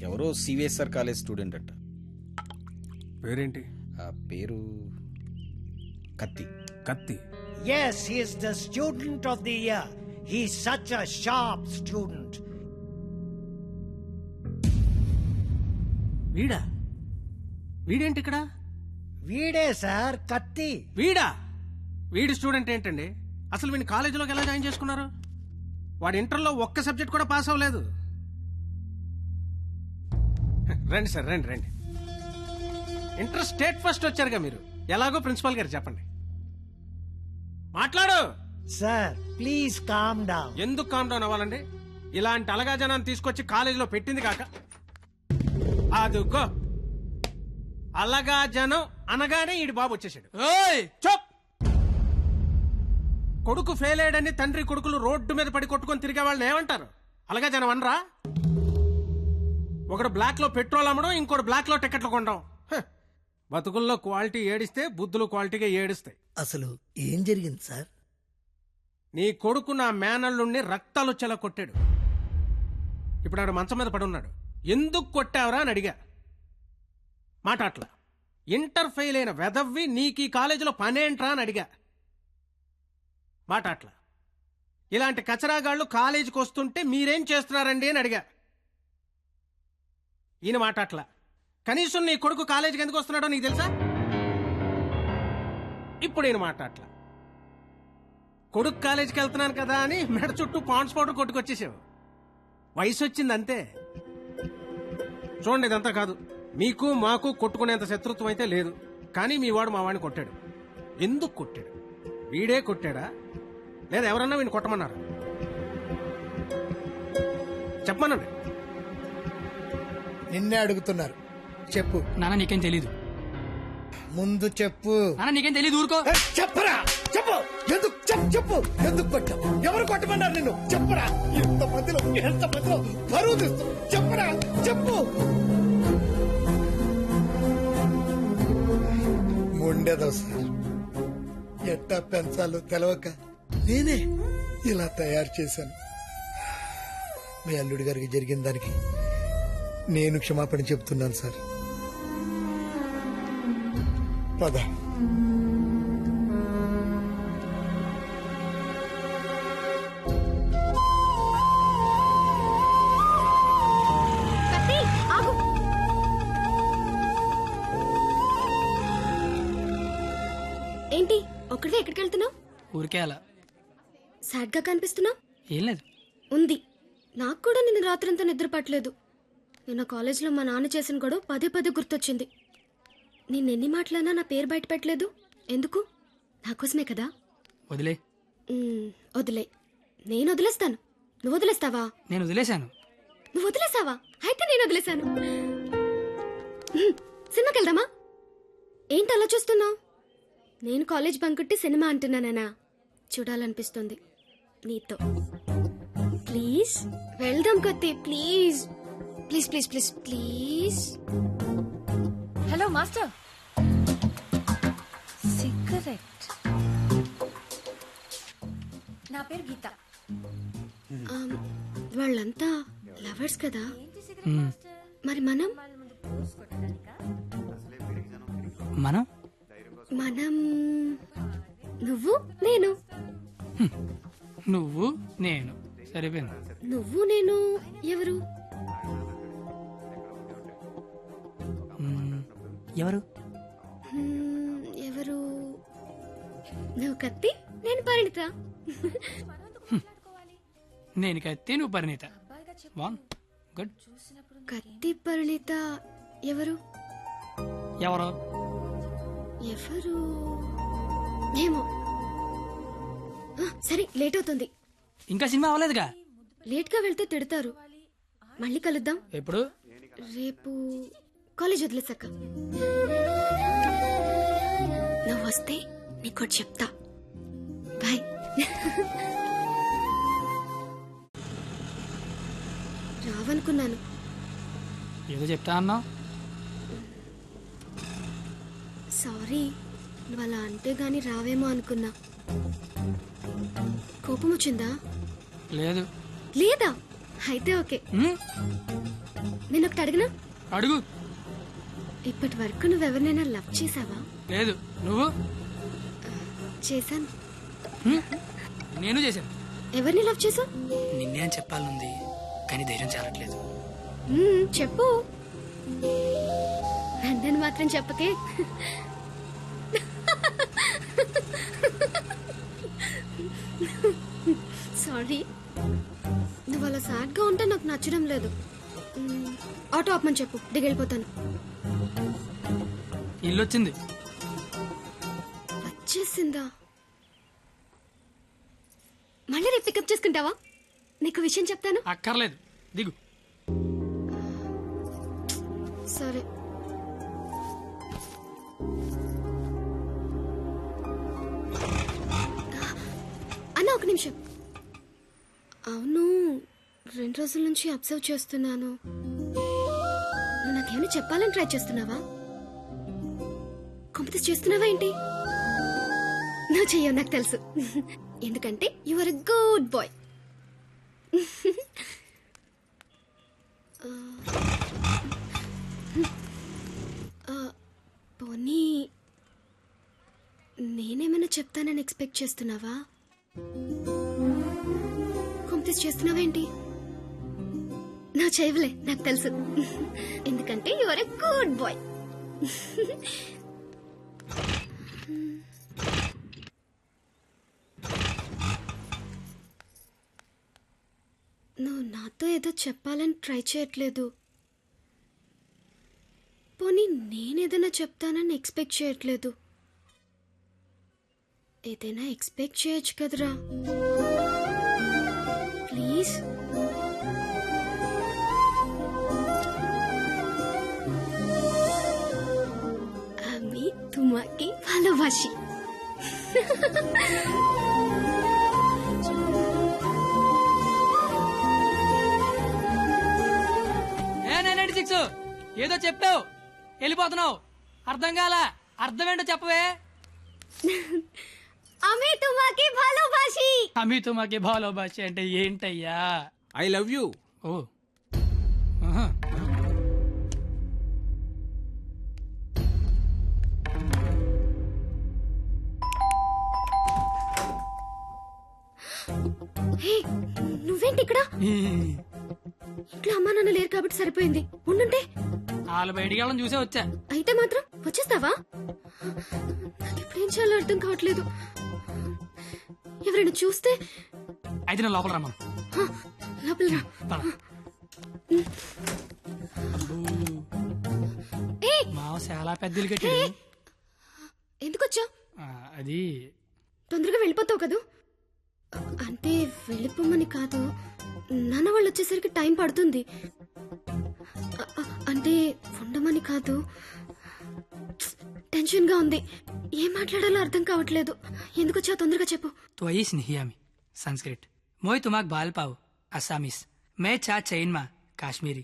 ఎవరో CVSR college student అంట. పేరేంటి? ఆ పేరు కత్తి. కత్తి. Yes, he is the student of the year. He's such a sharp student. వీడా? వీడేంటి ఇక్కడ? వీడే సార్ కత్తి. వీడా? వీడి స్టూడెంట్ ఏంటండి? అసలు వీడిని కాలేజీలోకి ఎలా జాయిన్ చేసుకున్నారు? వాడి ఇంటర్లో ఒక్క సబ్జెక్ట్ కూడా పాస్ అవ్వలేదు. రండి సార్, రండి రండి. ఇంటర్ స్టేట్ ఫస్ట్ వచ్చారుగా మీరు. ఎలాగో ప్రిన్సిపాల్ గారు చెప్పండి. మాట్లాడు సార్ ప్లీజ్ కామ్ డౌన్. ఎందుకు కామ్ డౌన్ అవ్వాలండి? ఇలాంటి అలగా జనాన్ని తీసుకొచ్చి కాలేజీలో పెట్టింది కాక అదుగో అలగా జనం అనగానే ఈడి బాబు వచ్చేసాడు. చప్! కొడుకు ఫెయిల్ అయ్యాడని తండ్రి కొడుకులు రోడ్డు మీద పడి కొట్టుకొని తిరిగే వాళ్ళని ఏమంటారు? అలగా జనం అనరా? ఒకడు బ్లాక్ లో పెట్రోల్ అమ్మడం, ఇంకోటి బ్లాక్ లో టికెట్లు కొనడం. బతుకుల్లో క్వాలిటీ ఏడిస్తే బుద్ధులు క్వాలిటీగా ఏడుస్తాయి. అసలు ఏం జరిగింది సార్? నీ కొడుకు నా మేనల్లుణ్ణి రక్తాలు వచ్చేలా కొట్టాడు. ఇప్పుడు ఆడు మంచం మీద పడి ఉన్నాడు. ఎందుకు కొట్టావరా అని అడిగా. మాట అట్లా. ఇంటర్ ఫెయిల్ అయిన వెదవ్వి నీకు ఈ కాలేజీలో పనేంట్రా అని అడిగా. మాట అట్లా. ఇలాంటి కచరాగాళ్ళు కాలేజీకి వస్తుంటే మీరేం చేస్తున్నారండి అని అడిగా. ఈయన మాట అట్లా. కనీసం నీ కొడుకు కాలేజీకి ఎందుకు వస్తున్నాడో నీకు తెలుసా? ఇప్పుడు ఈయన మాట అట్లా. కొడుకు కాలేజీకి వెళ్తున్నాను కదా అని మెడ చుట్టూ పాండ్స్ పౌడర్ కొట్టుకొచ్చేసావు. వయసు వచ్చింది అంతే. చూడండి, ఇదంతా కాదు. మీకు మాకు కొట్టుకునేంత శత్రుత్వం అయితే లేదు. కానీ మీ వాడు మా వాడిని కొట్టాడు. ఎందుకు కొట్టాడు? వీడే కొట్టాడా లేదా ఎవరన్నా వీడిని కొట్టమన్నారు? చెప్పమనండి. నిన్నే అడుగుతున్నారు, చెప్పు. నాన్న నీకేం తెలీదు. ముందు చెప్పు. నాన్న నీకేం తెలీదు, ఊరుకో. చెప్పరా, చెప్పు. ఎందుకు చెప్పు, ఎందుకు కొట్టావు? ఎవరు కొట్టమన్నారు నిన్ను? చెప్పరా. ఎంత మందిలో బరువు తీస్తావు? చెప్పరా, చెప్పు. ఉండేదో సార్, ఎట్టా పెంచాలో తెలవక నేనే ఇలా తయారు చేశాను. మీ అల్లుడి గారికి జరిగిన దానికి నేను క్షమాపణ చెప్తున్నాను సార్. పద. ఏంటి ఒక్కడే ఎక్కడికి వెళ్తున్నావు? ఊరికే అలా. సాడ్ గా కనిపిస్తున్నావు. ఏం లేదు. ఉంది. నాకు కూడా నిన్న రాత్రంతా నిద్ర పట్టలేదు. నిన్న కాలేజీలో మా నాన్న చేసిన గొడవ పదే పదే గుర్తొచ్చింది. నిన్నెన్ని మాటలన్నా నా పేరు బయట పెట్టలేదు. ఎందుకు? నాకోసమే కదా. వదిలే. వదిలే. నేను వదిలేస్తాను. నువ్వు వదిలేస్తావా? నేను వదిలేశాను. నువ్వు వదిలేసావా? అయితే నేను వదిలేశాను. సినిమాకి వెళ్దామా? ఏంటి అలా చూస్తున్నావు? నేను కాలేజ్ బంకుట్టి సినిమా అంటున్నానా? చూడాలనిపిస్తుంది నీతో. ప్లీజ్ వెళ్దాం కత్తి, please please please please please. Hello master. Cigarette. నా పేరు గీత. వాళ్ళంతా లవర్స్ కదా, మరి మనం మనం మనం నువ్వు నేను. నువ్వు నేను సరిపోయింది. నువ్వు నేను ఎవరు? ఎవరు? ఎవరు? నువ్వు కత్తి, నేను పరిణిత. నేను కత్తి, నువ్వు పరిణిత. గుడ్. కత్తి పరిణిత ఎవరు? ఎవరు? ఎవరు ఏమో. సరే, లేట్ అవుతుంది. ఇంకా సినిమా అవ్వలేదుగా. లేట్ గా వెళ్తే తిడతారు. మళ్ళీ కలుద్దాం. ఎప్పుడు? రేపు కాలేజ్ వదిలేసాక. నువ్వు వస్తే నీకోటి చెప్తా. బాయ్. రావనుకున్నాను. ఏదో చెప్తా అన్నావు. సారీ, నువ్వు అలా అంటే గాని రావేమో అనుకున్నా. కోపం వచ్చిందా? లేదు. లేదా? అయితే ఓకే. నేను ఒకటి అడిగినా అడుగు. ఇప్పటి వరకు నువ్వెవరినైనా లవ్ చేసావా? లేదు. నువ్వు? చేశాను. నేను చేశాను. ఎవరిని లవ్ చేసావు? నిన్నే అని చెప్పాలనుంది కానీ ధైర్యం చాలట్లేదు. చెప్పు. నన్ను మాత్రం చెప్పకే. సారీ. నువ్వు అలా సాడ్ గా ఉంటే నాకు నచ్చడం లేదు. ఆటో ఆపమని చెప్పు, దిగెళ్ళిపోతాను. ఇల్లు వచ్చింది. వచ్చేసిందా? మళ్ళీ రేపు పికప్ చేసుకుంటావా? నీకు విషయం చెప్తాను. అక్కర్లేదు, దిగు. సరే. అన్న ఒక నిమిషం. అవును, 2 రోజుల నుంచి అబ్జర్వ్ చేస్తున్నాను. నువ్వు నాకేమైనా చెప్పాలని ట్రై చేస్తున్నావా? కాంపిటీస్ చేస్తున్నావా ఏంటి? నువ్వు చెయ్యవు, నాకు తెలుసు. ఎందుకంటే you are a good boy. పోనీ నేనేమైనా చెప్తానని ఎక్స్పెక్ట్ చేస్తున్నావా? కాంపిటీస్ చేస్తున్నావా ఏంటి? నువ్వు చేయవులే, నాకు తెలుసు. ఎందుకంటే you are a good boy. నువ్వు నాతో ఏదో చెప్పాలని ట్రై చేయట్లేదు. పోనీ నేనేదైనా చెప్తానని ఎక్స్పెక్ట్ చేయట్లేదు. ఏదైనా ఎక్స్పెక్ట్ చేయొచ్చు కదరా, ప్లీజ్. আমি তোমাকে ভালোবাসি. ఏ 996 ఏదో చెప్పావు, వెళ్ళిపోతున్నావు. అర్థం కాల. అర్థం ఏంటో చెప్పవే. আমি তোমাকে ভালোবাসি. అమి తుమాకి భాలోబాషి అంటే ఏంటయ్యా? I love you. ఓ, ఆహా. హే, నువ్వేంటి ఇక్కడ? ఇంట్లో అమ్మా నాన్న లేరు కాబట్టి సరిపోయింది. ఉండుంటే వాళ్ళు బయటికి వెళ్ళడం చూసే వచ్చా. అయితే మాత్రం వచ్చేస్తావా? నాకు ఇప్పుడేం చేయాలో అర్థం కావట్లేదు. ఎవరైనా చూస్తే? అయితే నేను లోపల రమ్మను. లోపల రా. పద. ఏయ్, మావ చాలా పెద్దలు కట్టాడు. ఎందుకొచ్చా? అది తొందరగా వెళ్ళిపోతావు కదూ? అంటే వెళ్ళిపోమని కాదు, నాన్న వాళ్ళు వచ్చేసరికి టైం పడుతుంది. అంటే ఉండమని కాదు, టెన్షన్ గా ఉంది. ఏం మాట్లాడాలో అర్థం కావట్లేదు. ఎందుకు వచ్చావు? తొందరగా చెప్పు. तो आई स्नेहियामी संस्कृत मोय तुमाक बाल पाव असामीस मैं चा चैन मा काश्मीरी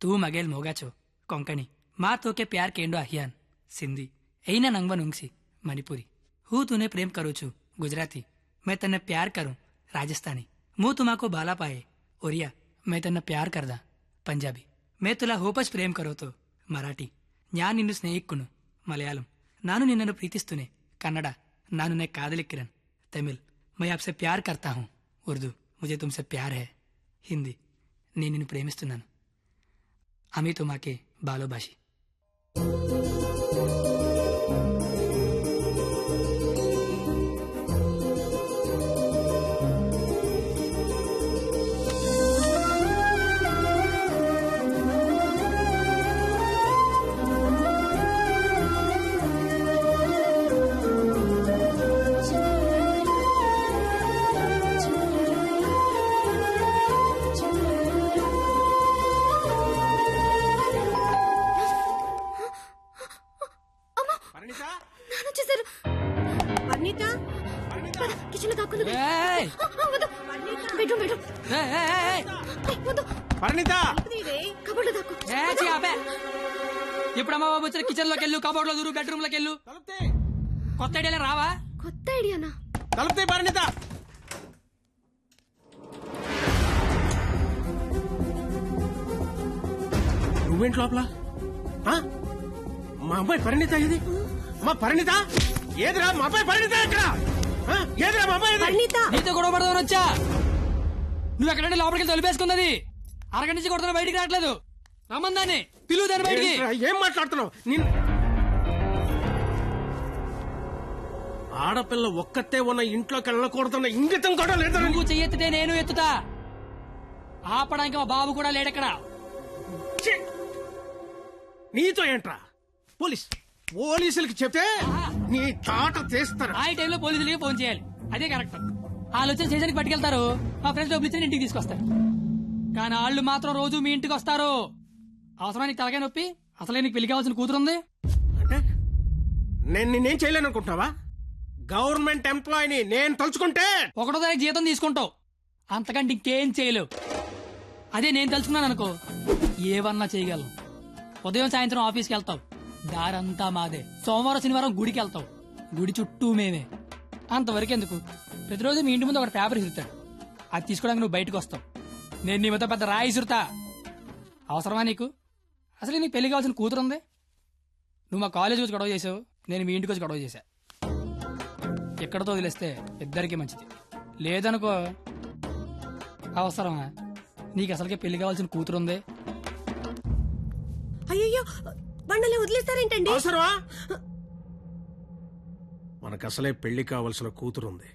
तू मगेल मोगाचो कोंकणी माँ तो के प्यार केंडो अहियान सिंधी ऐना नंगवा नुंगसी मणिपुरी हूँ तूने प्रेम करू छू गुजराती मैं तन्ने प्यार करूं राजस्थानी मुँह तुमाको बाला पाए ओरिया मैं तन्ने प्यार करदा पंजाबी मैं तुला होपस प्रेम करो तो मराठी न्या निन्नु स्नेहिक्कुनु मलयालम नानु निन्ननु प्रीतिस्तुने कन्नड नानु ने कादलिक्किरन तमिल मैं आपसे प्यार करता हूँ उर्दू मुझे तुमसे प्यार है हिंदी నేను నిన్ను ప్రేమిస్తున్నాను అమి తుమాకే బాలోబాషి. నాన్న వచ్చేసారు. పద, కిచెన్ లో దాక్కుంది. ఏయ్! Bedroom bedroom. ఏయ్, ఏయ్, ఏయ్! వద్దు, పరిణిత, కబోర్డ్ లో దాక్కు. ఇప్పుడు అమ్మ బాబు వచ్చిన కిచెన్ లోకి వెళ్ళు, కబోర్డ్ లో దూరు, బెడ్రూమ్ లోకి వెళ్ళు. కొత్త ఐడియాలో రావా? కొత్త ఐడియానా? తలుపుతే పరిణిత. నువ్వేంటి లోపల ఆ? మా అమ్మాయి పరిణిత ఇది మా పరిణిత ఏదిరా మా అమ్మాయి పరిణిత ఎక్కడ ఆ? ఏదిరా మా అమ్మాయి ఇది? నీతో గొడవ పడదామని వచ్చా. నువ్వు ఎక్కడంటే లోపలికి తొలిపేసుకున్నది. అరగంట నుంచి కొడుతున్నా, బయటికి రావట్లేదు. రమ్మందాన్ని పిలువు దాన్ని బయటికి. ఏంట్రా, ఏం మాట్లాడుతున్నావు నిన్ను ఆడపిల్ల ఒక్కతే ఉన్న ఇంట్లోకి వెళ్ళకూడదన్న ఇంగితం కూడా లేదా నువ్వు చెయ్యెత్తితే నేను ఎత్తుతా. ఆపడానికి మా బాబు కూడా లేడెక్కడ. ఛీ! నీతో ఏంట్రా పోలీసులకి చెప్తే నీ తాట తీస్తారు. ఆ టైంలో పోలీసులకి ఫోన్ చేయాలి, అదే కరెక్ట్. వాళ్ళు వచ్చి స్టేషన్కి పట్టుకెళ్తారు, మా ఫ్రెండ్స్ డబ్బులు ఇచ్చి ఇంటికి తీసుకొస్తారు. కానీ వాళ్ళు మాత్రం రోజు మీ ఇంటికి వస్తారు. అవసరమా నీకు తలకాయ నొప్పి? అసలే నీకు పెళ్లి కావాల్సిన కూతురుంది. అంటే నేను నిన్నేం చేయలేను అనుకుంటున్నావా? గవర్నమెంట్ ఎంప్లాయీని నేను తలుచుకుంటే 1వ తారీఖు జీతం తీసుకుంటావు, అంతకంటే ఇంకేం చేయలేవు. అదే నేను తలుచుకున్నాను అనుకో, ఏవన్నా చేయగలను. ఉదయం సాయంత్రం ఆఫీస్కి వెళ్తావు, దారంతా మాదే. సోమవారం శనివారం గుడికి వెళ్తావు, గుడి చుట్టూ మేమే. అంతవరకు ఎందుకు, ప్రతిరోజు మీ ఇంటి ముందు ఒక పేపర్ ఇస్తాడు, అది తీసుకోవడానికి నువ్వు బయటకు వస్తావు. నేను నీ మీద పెద్ద రాయి ఇసురుతా. అవసరమా నీకు? అసలు నీకు పెళ్లి కావాల్సిన కూతురుంది. నువ్వు మా కాలేజ్ వచ్చి గొడవ చేసావు, నేను మీ ఇంటికి వచ్చి గొడవ చేశా. ఎక్కడతో వదిలేస్తే ఇద్దరికి మంచిది. లేదనుకో, అవసరమా? నీకు అసలుకే పెళ్లి కావాల్సిన కూతురుంది. అయ్యో బండలే వదిలేస్తారేంటండి? అవసరమా? మనకు అసలే పెళ్లి కావాల్సిన కూతురుంది.